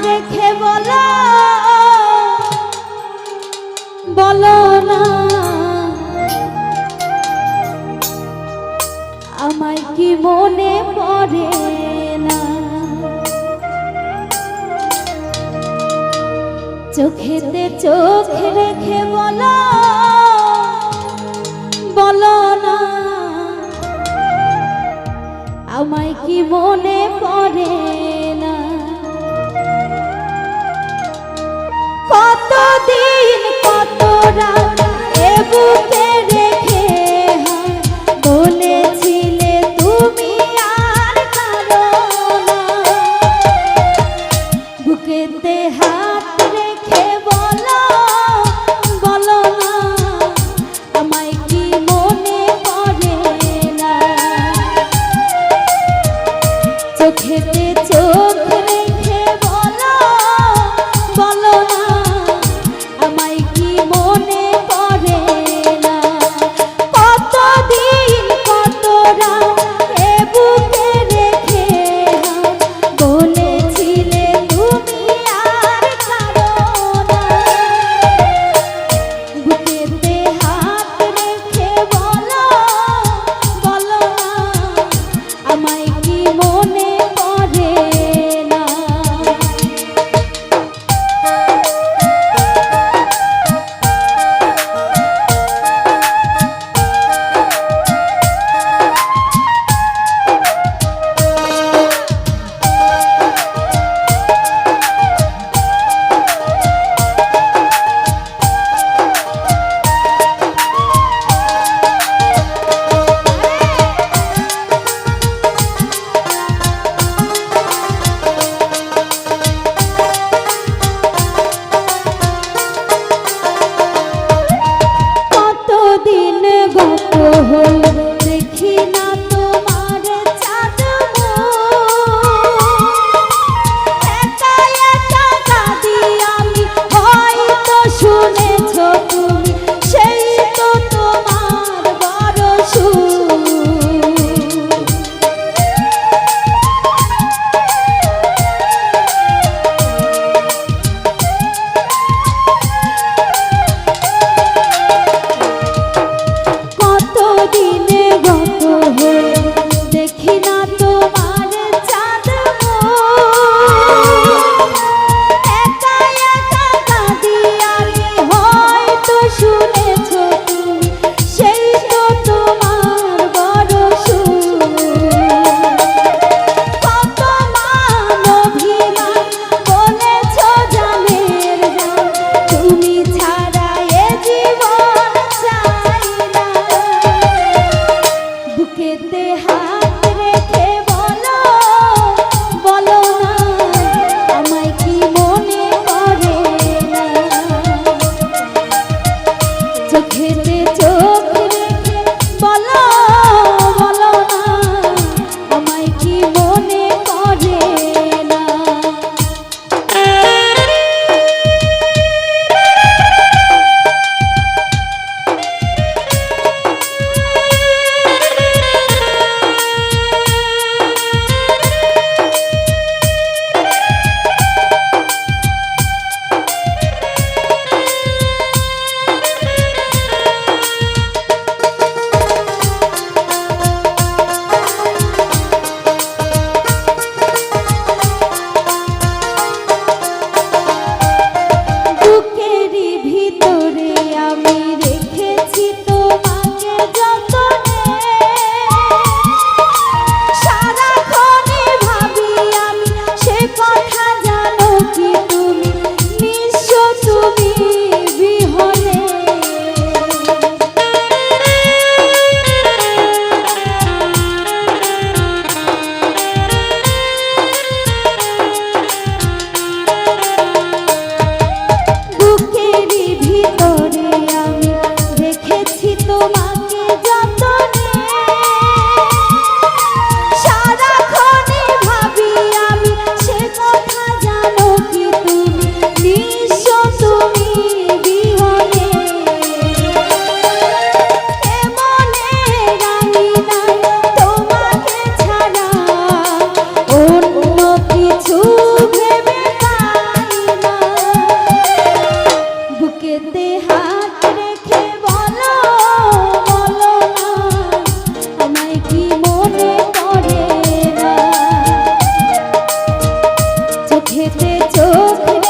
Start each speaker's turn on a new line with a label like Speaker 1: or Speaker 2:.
Speaker 1: রেখে বলো বলো না আমায় কি মনে পড়ে না চোখেতে চোখ রেখে বলো বলো না আমায় কি মনে পড়ে না কতদিন কত রাত এ বুকে রেখে বলেছিলে তুমি আর কারো না বুকেতে হাত রেখে বলো বলো না আমায় কি মনে পড়ে না চোখেতে চোখ রেখে বলো বলো না আমায় কি মনে পড়ে না কতদিন কত রাত এ বুকে রেখে বলেছিলে তুমি আর চোখ